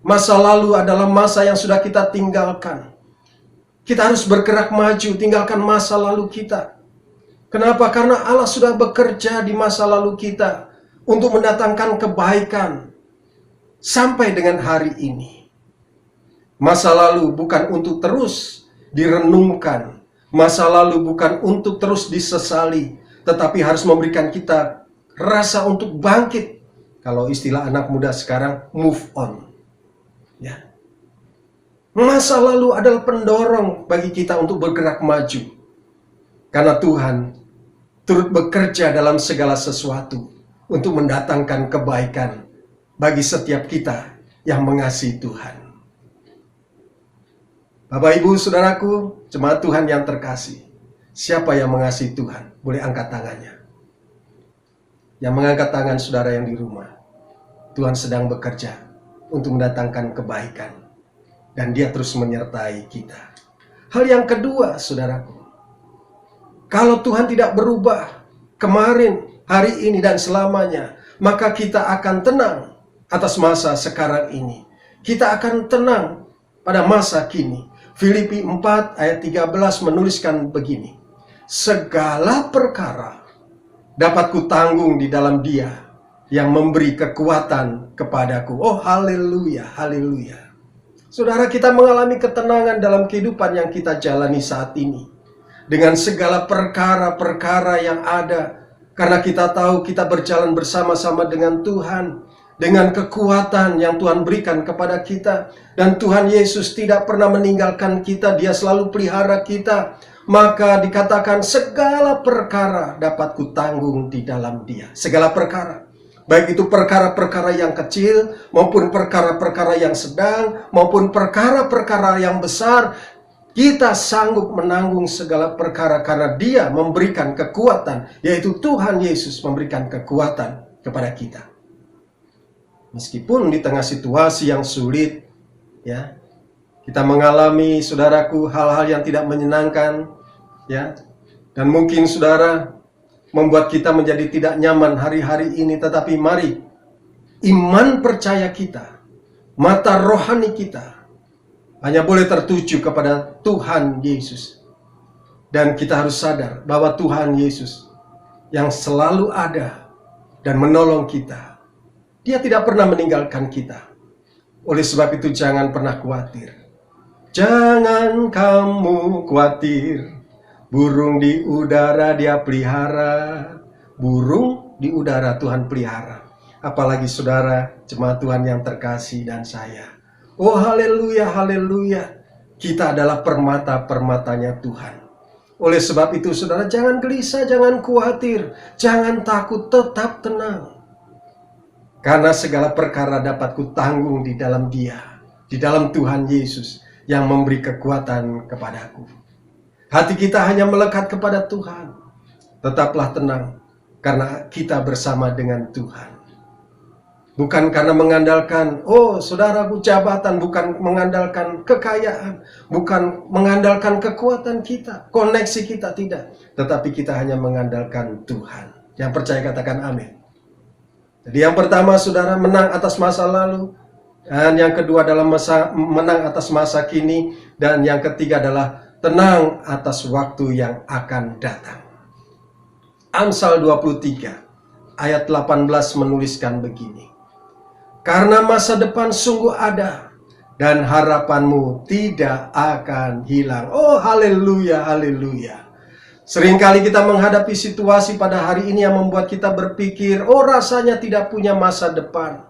Masa lalu adalah masa yang sudah kita tinggalkan. Kita harus bergerak maju, tinggalkan masa lalu kita. Kenapa? Karena Allah sudah bekerja di masa lalu kita untuk mendatangkan kebaikan sampai dengan hari ini. Masa lalu bukan untuk terus direnungkan. Masa lalu bukan untuk terus disesali. Tetapi harus memberikan kita rasa untuk bangkit. Kalau istilah anak muda sekarang, move on. Ya. Masa lalu adalah pendorong bagi kita untuk bergerak maju. Karena Tuhan turut bekerja dalam segala sesuatu untuk mendatangkan kebaikan bagi setiap kita yang mengasihi Tuhan. Bapak, Ibu, Saudaraku, jemaat Tuhan yang terkasih, siapa yang mengasihi Tuhan? Boleh angkat tangannya. Yang mengangkat tangan saudara yang di rumah, Tuhan sedang bekerja untuk mendatangkan kebaikan. Dan Dia terus menyertai kita. Hal yang kedua, saudaraku, kalau Tuhan tidak berubah kemarin, hari ini, dan selamanya, maka kita akan tenang atas masa sekarang ini. Kita akan tenang pada masa kini. Filipi 4 ayat 13 menuliskan begini, "Segala perkara dapat kutanggung di dalam Dia yang memberi kekuatan kepadaku." Oh, haleluya, haleluya. Saudara, kita mengalami ketenangan dalam kehidupan yang kita jalani saat ini. Dengan segala perkara-perkara yang ada. Karena kita tahu kita berjalan bersama-sama dengan Tuhan. Dengan kekuatan yang Tuhan berikan kepada kita. Dan Tuhan Yesus tidak pernah meninggalkan kita. Dia selalu pelihara kita. Maka dikatakan segala perkara dapat kutanggung di dalam Dia. Segala perkara. Baik itu perkara-perkara yang kecil, maupun perkara-perkara yang sedang, maupun perkara-perkara yang besar, kita sanggup menanggung segala perkara karena Dia memberikan kekuatan, yaitu Tuhan Yesus memberikan kekuatan kepada kita. Meskipun di tengah situasi yang sulit, ya, kita mengalami, saudaraku, hal-hal yang tidak menyenangkan, ya, dan mungkin saudara membuat kita menjadi tidak nyaman hari-hari ini. Tetapi mari, iman percaya kita, mata rohani kita, hanya boleh tertuju kepada Tuhan Yesus. Dan kita harus sadar bahwa Tuhan Yesus yang selalu ada dan menolong kita, Dia tidak pernah meninggalkan kita. Oleh sebab itu jangan pernah khawatir. Jangan kamu khawatir, Burung di udara Dia pelihara. Burung di udara Tuhan pelihara. Apalagi saudara, jemaat Tuhan yang terkasih dan saya. Oh haleluya, haleluya. Kita adalah permata-permatanya Tuhan. Oleh sebab itu saudara, jangan gelisah, jangan khawatir, jangan takut, tetap tenang. Karena segala perkara dapat kutanggung di dalam Dia, di dalam Tuhan Yesus yang memberi kekuatan kepadaku. Hati kita hanya melekat kepada Tuhan. Tetaplah tenang, karena kita bersama dengan Tuhan. Bukan karena mengandalkan, oh saudaraku, jabatan, bukan mengandalkan kekayaan, bukan mengandalkan kekuatan kita, koneksi kita, tidak. Tetapi kita hanya mengandalkan Tuhan. Yang percaya katakan amin. Jadi yang pertama saudara, menang atas masa lalu. Dan yang kedua adalah menang atas masa kini. Dan yang ketiga adalah tenang atas waktu yang akan datang. Amsal 23 ayat 18 menuliskan begini. Karena masa depan sungguh ada dan harapanmu tidak akan hilang. Oh haleluya, haleluya. Seringkali kita menghadapi situasi pada hari ini yang membuat kita berpikir, oh rasanya tidak punya masa depan.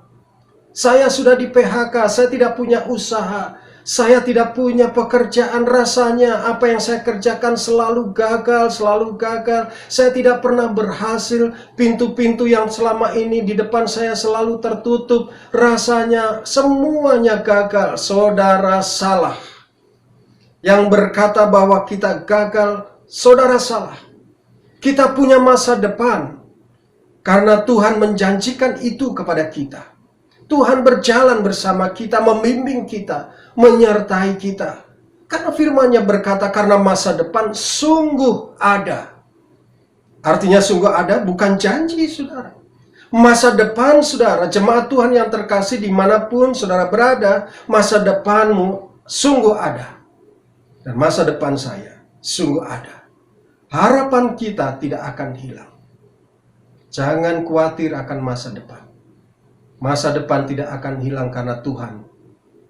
Saya sudah di PHK, saya tidak punya usaha, saya tidak punya pekerjaan, rasanya apa yang saya kerjakan selalu gagal, selalu gagal. Saya tidak pernah berhasil, pintu-pintu yang selama ini di depan saya selalu tertutup. Rasanya semuanya gagal. Saudara salah. Yang berkata bahwa kita gagal, saudara salah. Kita punya masa depan. Karena Tuhan menjanjikan itu kepada kita. Tuhan berjalan bersama kita, membimbing kita, menyertai kita. Karena firman-Nya berkata, karena masa depan sungguh ada. Artinya sungguh ada bukan janji saudara. Masa depan saudara, jemaat Tuhan yang terkasih dimanapun saudara berada, masa depanmu sungguh ada. Dan masa depan saya sungguh ada. Harapan kita tidak akan hilang. Jangan khawatir akan masa depan. Masa depan tidak akan hilang karena Tuhan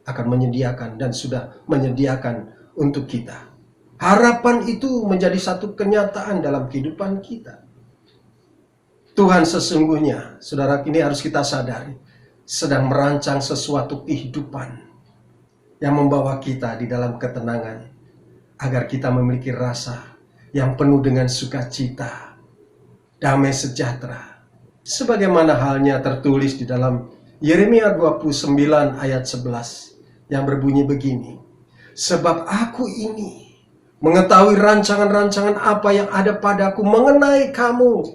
akan menyediakan dan sudah menyediakan untuk kita. Harapan itu menjadi satu kenyataan dalam kehidupan kita. Tuhan sesungguhnya, saudara, ini harus kita sadari, sedang merancang sesuatu kehidupan yang membawa kita di dalam ketenangan, agar kita memiliki rasa yang penuh dengan sukacita, damai sejahtera. Sebagaimana halnya tertulis di dalam Yeremia 29 ayat 11 yang berbunyi begini. Sebab aku ini mengetahui rancangan-rancangan apa yang ada padaku mengenai kamu,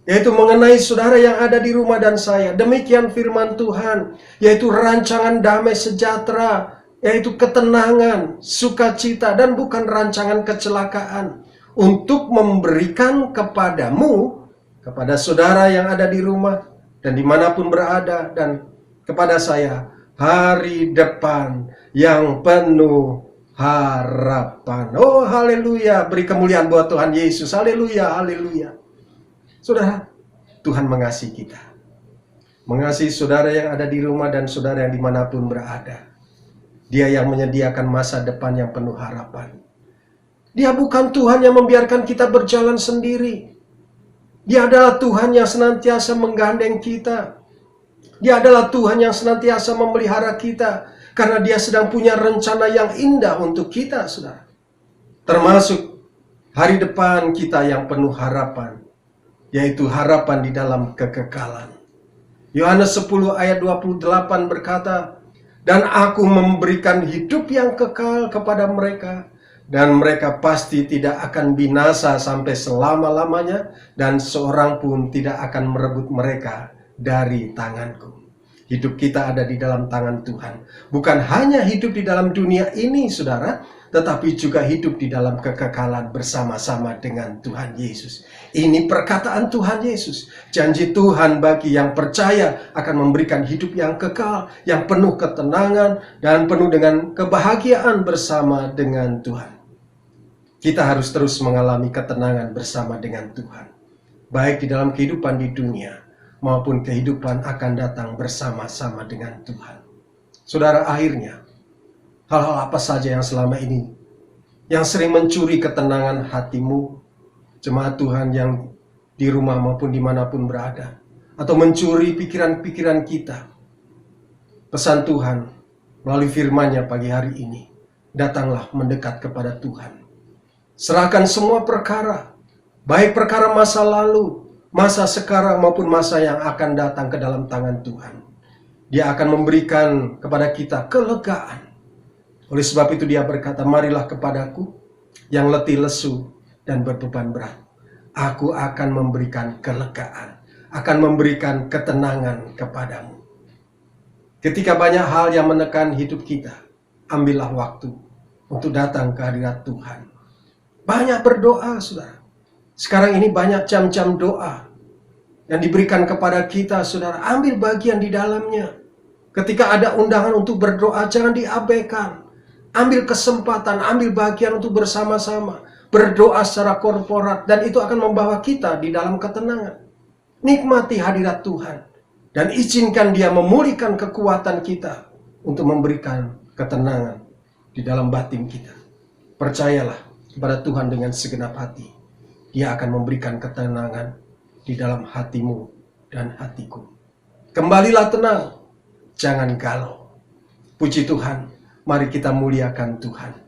yaitu mengenai saudara yang ada di rumah dan saya. Demikian firman Tuhan, yaitu rancangan damai sejahtera, yaitu ketenangan, sukacita, dan bukan rancangan kecelakaan, untuk memberikan kepadamu, kepada saudara yang ada di rumah dan dimanapun berada, dan kepada saya, hari depan yang penuh harapan. Oh haleluya, beri kemuliaan buat Tuhan Yesus. Haleluya, haleluya. Saudara, Tuhan mengasihi kita. Mengasihi saudara yang ada di rumah dan saudara yang dimanapun berada. Dia yang menyediakan masa depan yang penuh harapan. Dia bukan Tuhan yang membiarkan kita berjalan sendiri. Dia adalah Tuhan yang senantiasa menggandeng kita. Dia adalah Tuhan yang senantiasa memelihara kita. Karena Dia sedang punya rencana yang indah untuk kita, saudara. Termasuk hari depan kita yang penuh harapan, yaitu harapan di dalam kekekalan. Yohanes 10 ayat 28 berkata, dan aku memberikan hidup yang kekal kepada mereka, dan mereka pasti tidak akan binasa sampai selama-lamanya, dan seorang pun tidak akan merebut mereka dari tanganku. Hidup kita ada di dalam tangan Tuhan. Bukan hanya hidup di dalam dunia ini, saudara, tetapi juga hidup di dalam kekekalan bersama-sama dengan Tuhan Yesus. Ini perkataan Tuhan Yesus. Janji Tuhan bagi yang percaya akan memberikan hidup yang kekal, yang penuh ketenangan, dan penuh dengan kebahagiaan bersama dengan Tuhan. Kita harus terus mengalami ketenangan bersama dengan Tuhan. Baik di dalam kehidupan di dunia, maupun kehidupan akan datang bersama-sama dengan Tuhan. Saudara, akhirnya, hal-hal apa saja yang selama ini yang sering mencuri ketenangan hatimu, jemaat Tuhan yang di rumah maupun dimanapun berada, atau mencuri pikiran-pikiran kita. Pesan Tuhan melalui firman-Nya pagi hari ini, datanglah mendekat kepada Tuhan. Serahkan semua perkara, baik perkara masa lalu, masa sekarang maupun masa yang akan datang ke dalam tangan Tuhan. Dia akan memberikan kepada kita kelegaan. Oleh sebab itu dia berkata, marilah kepadaku yang letih lesu dan berbeban berat. Aku akan memberikan kelegaan, akan memberikan ketenangan kepadamu. Ketika banyak hal yang menekan hidup kita, ambillah waktu untuk datang ke hadirat Tuhan. Banyak berdoa, saudara. Sekarang ini banyak jam-jam doa yang diberikan kepada kita, saudara. Ambil bagian di dalamnya. Ketika ada undangan untuk berdoa, jangan diabaikan. Ambil kesempatan, ambil bagian untuk bersama-sama berdoa secara korporat, dan itu akan membawa kita di dalam ketenangan. Nikmati hadirat Tuhan dan izinkan Dia memulihkan kekuatan kita untuk memberikan ketenangan di dalam batin kita. Percayalah kepada Tuhan dengan segenap hati. Dia akan memberikan ketenangan di dalam hatimu dan hatiku. Kembalilah tenang, jangan galau. Puji Tuhan. Mari kita muliakan Tuhan.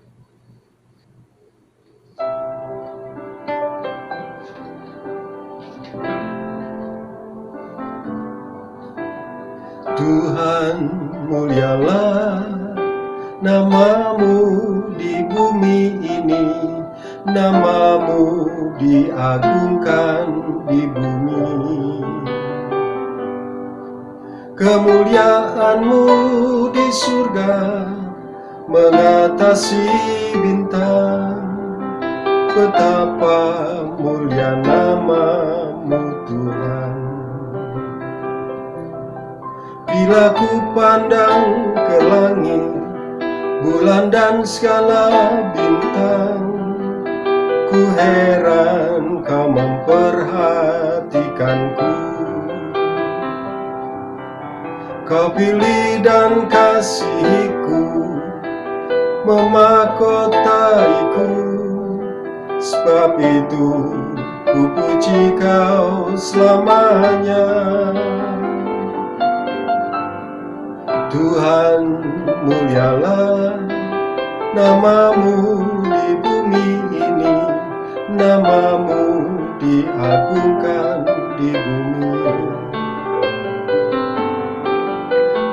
Tuhan, mulialah namamu di bumi ini, namamu diagungkan di bumi. Kemuliaanmu di surga mengatasi bintang, betapa mulia namamu Tuhan. Bila ku pandang ke langit, bulan dan segala bintang, ku heran kau memperhatikanku. Kau pilih dan kasihiku, memahkotaiku, sebab itu ku puji kau selamanya. Tuhan, mulialah namamu di bumi ini, namamu diagungkan di bumi.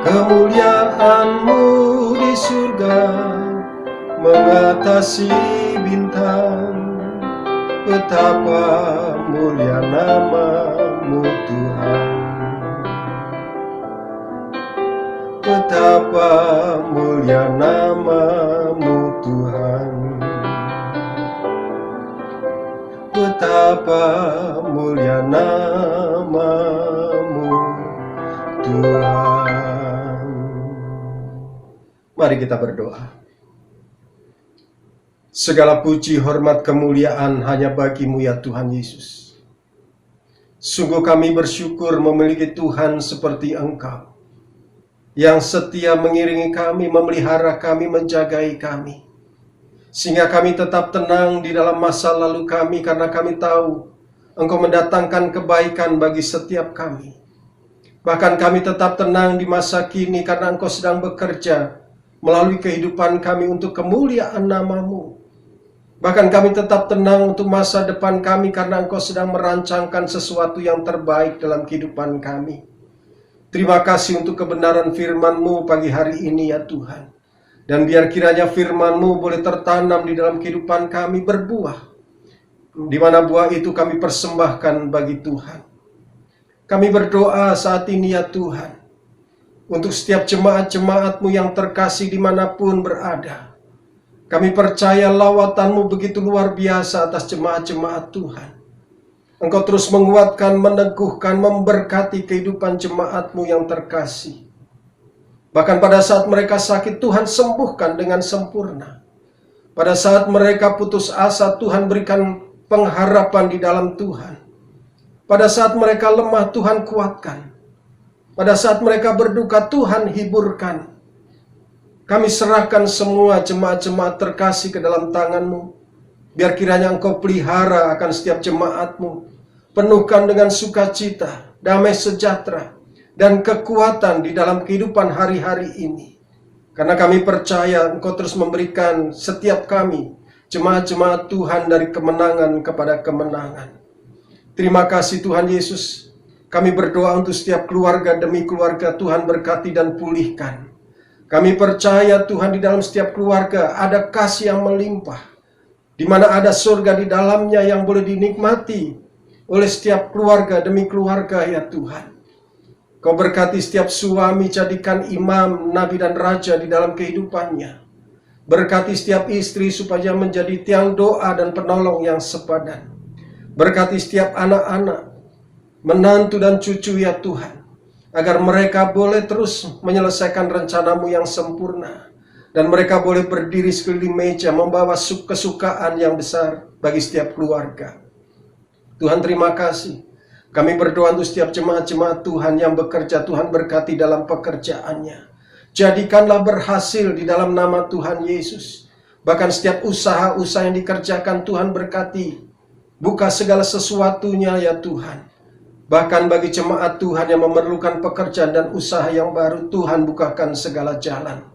Kemuliaanmu di surga mengatasi bintang, betapa mulia namamu Tuhan. Betapa mulia namamu Tuhan. Betapa mulia namamu Tuhan. Mari kita berdoa. Segala puji, hormat, kemuliaan hanya bagi-Mu ya Tuhan Yesus. Sungguh kami bersyukur memiliki Tuhan seperti Engkau, yang setia mengiringi kami, memelihara kami, menjagai kami, sehingga kami tetap tenang di dalam masa lalu kami, karena kami tahu Engkau mendatangkan kebaikan bagi setiap kami. Bahkan kami tetap tenang di masa kini karena Engkau sedang bekerja melalui kehidupan kami untuk kemuliaan nama-Mu. Bahkan kami tetap tenang untuk masa depan kami karena Engkau sedang merancangkan sesuatu yang terbaik dalam kehidupan kami. Terima kasih untuk kebenaran firman-Mu pagi hari ini ya Tuhan. Dan biar kiranya firman-Mu boleh tertanam di dalam kehidupan kami, berbuah. Di mana buah itu kami persembahkan bagi Tuhan. Kami berdoa saat ini ya Tuhan, untuk setiap jemaat-jemaat-Mu yang terkasih dimanapun berada. Kami percaya lawatan-Mu begitu luar biasa atas jemaat-jemaat Tuhan. Engkau terus menguatkan, meneguhkan, memberkati kehidupan jemaat-Mu yang terkasih. Bahkan pada saat mereka sakit, Tuhan sembuhkan dengan sempurna. Pada saat mereka putus asa, Tuhan berikan pengharapan di dalam Tuhan. Pada saat mereka lemah, Tuhan kuatkan. Pada saat mereka berduka, Tuhan hiburkan. Kami serahkan semua jemaat-jemaat terkasih ke dalam tangan-Mu. Biar kiranya Engkau pelihara akan setiap jemaat-Mu. Penuhkan dengan sukacita, damai sejahtera, dan kekuatan di dalam kehidupan hari-hari ini. Karena kami percaya Engkau terus memberikan setiap kami, jemaat-jemaat Tuhan, dari kemenangan kepada kemenangan. Terima kasih Tuhan Yesus. Kami berdoa untuk setiap keluarga demi keluarga, Tuhan berkati dan pulihkan. Kami percaya Tuhan di dalam setiap keluarga ada kasih yang melimpah, di mana ada surga di dalamnya yang boleh dinikmati oleh setiap keluarga demi keluarga ya Tuhan. Kau berkati setiap suami, jadikan imam, nabi dan raja di dalam kehidupannya. Berkati setiap istri supaya menjadi tiang doa dan penolong yang sepadan. Berkati setiap anak-anak, menantu dan cucu ya Tuhan, agar mereka boleh terus menyelesaikan rencana-Mu yang sempurna, dan mereka boleh berdiri sekeliling meja membawa kesukaan yang besar bagi setiap keluarga. Tuhan terima kasih. Kami berdoa untuk setiap jemaat-jemaat Tuhan yang bekerja, Tuhan berkati dalam pekerjaannya. Jadikanlah berhasil di dalam nama Tuhan Yesus. Bahkan setiap usaha-usaha yang dikerjakan Tuhan berkati. Buka segala sesuatunya ya Tuhan. Bahkan bagi jemaat Tuhan yang memerlukan pekerjaan dan usaha yang baru, Tuhan bukakan segala jalan.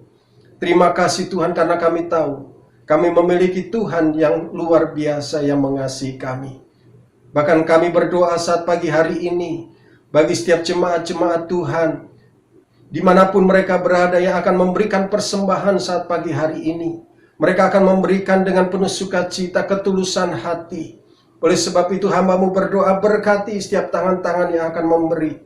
Terima kasih Tuhan karena kami tahu kami memiliki Tuhan yang luar biasa yang mengasihi kami. Bahkan kami berdoa saat pagi hari ini bagi setiap jemaat-jemaat Tuhan dimanapun mereka berada yang akan memberikan persembahan saat pagi hari ini. Mereka akan memberikan dengan penuh sukacita, ketulusan hati. Oleh sebab itu hamba-Mu berdoa, berkati setiap tangan-tangan yang akan memberi.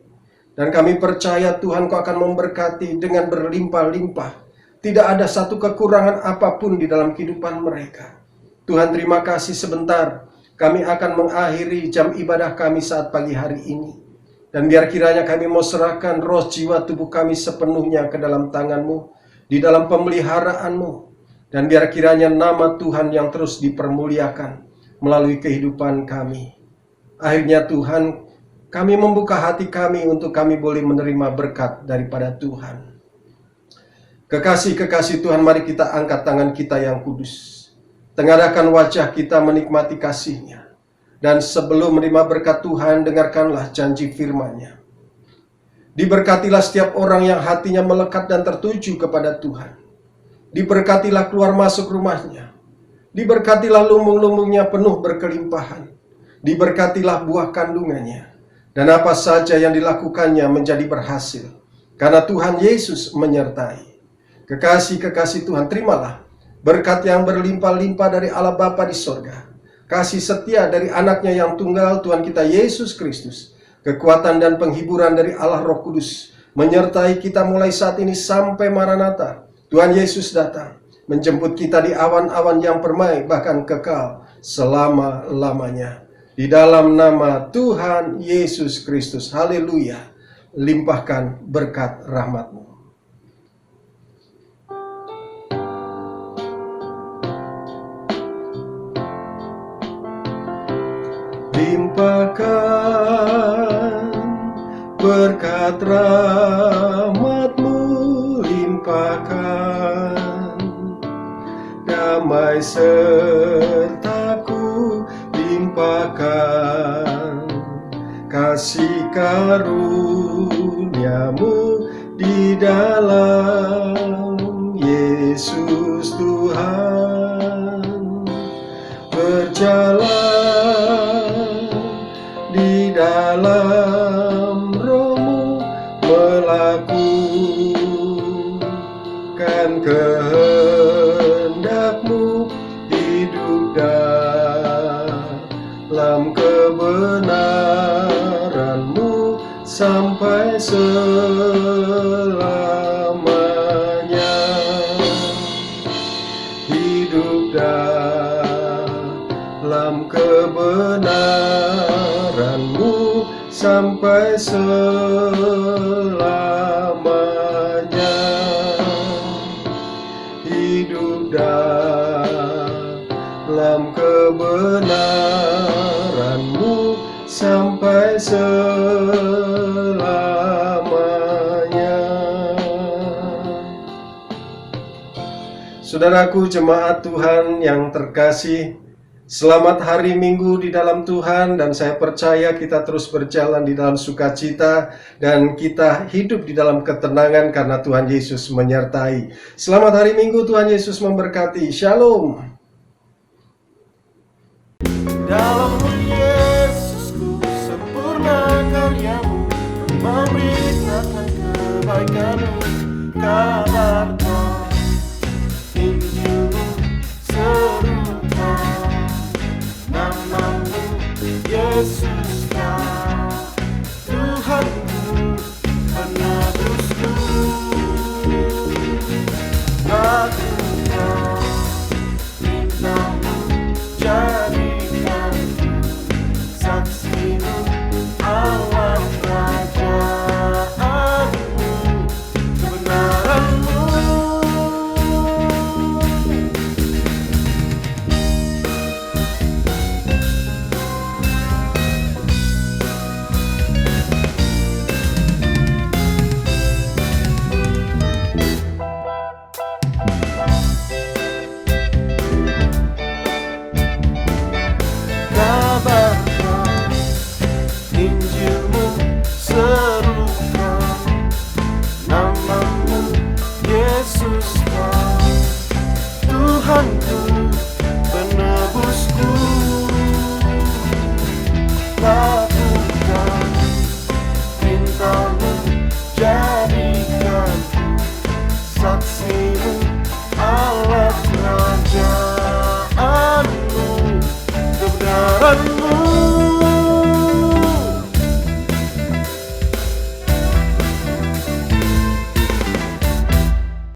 Dan kami percaya Tuhan Kau akan memberkati dengan berlimpah-limpah. Tidak ada satu kekurangan apapun di dalam kehidupan mereka. Tuhan terima kasih. Sebentar kami akan mengakhiri jam ibadah kami saat pagi hari ini. Dan biar kiranya kami mau serahkan roh, jiwa, tubuh kami sepenuhnya ke dalam tangan-Mu, di dalam pemeliharaan-Mu. Dan biar kiranya nama Tuhan yang terus dipermuliakan melalui kehidupan kami. Akhirnya Tuhan, kami membuka hati kami untuk kami boleh menerima berkat daripada Tuhan. Kekasih-kekasih Tuhan, mari kita angkat tangan kita yang kudus. Tengadahkan wajah kita menikmati kasih-Nya. Dan sebelum menerima berkat Tuhan, dengarkanlah janji firman-Nya. Diberkatilah setiap orang yang hatinya melekat dan tertuju kepada Tuhan. Diberkatilah keluar masuk rumahnya. Diberkatilah lumbung-lumbungnya penuh berkelimpahan. Diberkatilah buah kandungannya. Dan apa saja yang dilakukannya menjadi berhasil. Karena Tuhan Yesus menyertai. Kekasih-kekasih Tuhan, terimalah berkat yang berlimpah-limpah dari Allah Bapa di sorga. Kasih setia dari anaknya yang tunggal Tuhan kita Yesus Kristus. Kekuatan dan penghiburan dari Allah Roh Kudus menyertai kita mulai saat ini sampai Maranatha. Tuhan Yesus datang menjemput kita di awan-awan yang permai, bahkan kekal selama-lamanya. Di dalam nama Tuhan Yesus Kristus, haleluya, limpahkan berkat rahmat-Mu. Limpahkan berkat rahmat-Mu, limpahkan damai sertaku, limpahkan kasih karunia-Mu di dalam Yesus Tuhan. Berjalan di dalam Roh-Mu, melakukan kehendak-Mu, hidup dalam kebenaran-Mu sampai selamanya. Hidup dalam kebenaran-Mu sampai selamanya. Hidup dalam kebenaran-Mu sampai selamanya. Saudaraku jemaat Tuhan yang terkasih, selamat hari Minggu di dalam Tuhan, dan saya percaya kita terus berjalan di dalam sukacita dan kita hidup di dalam ketenangan karena Tuhan Yesus menyertai. Selamat hari Minggu, Tuhan Yesus memberkati. Shalom. Dalam Yesusku sempurna karyamu, memberitakan kebaikanmu, kabarkan Injilmu, serukan namamu Yesus.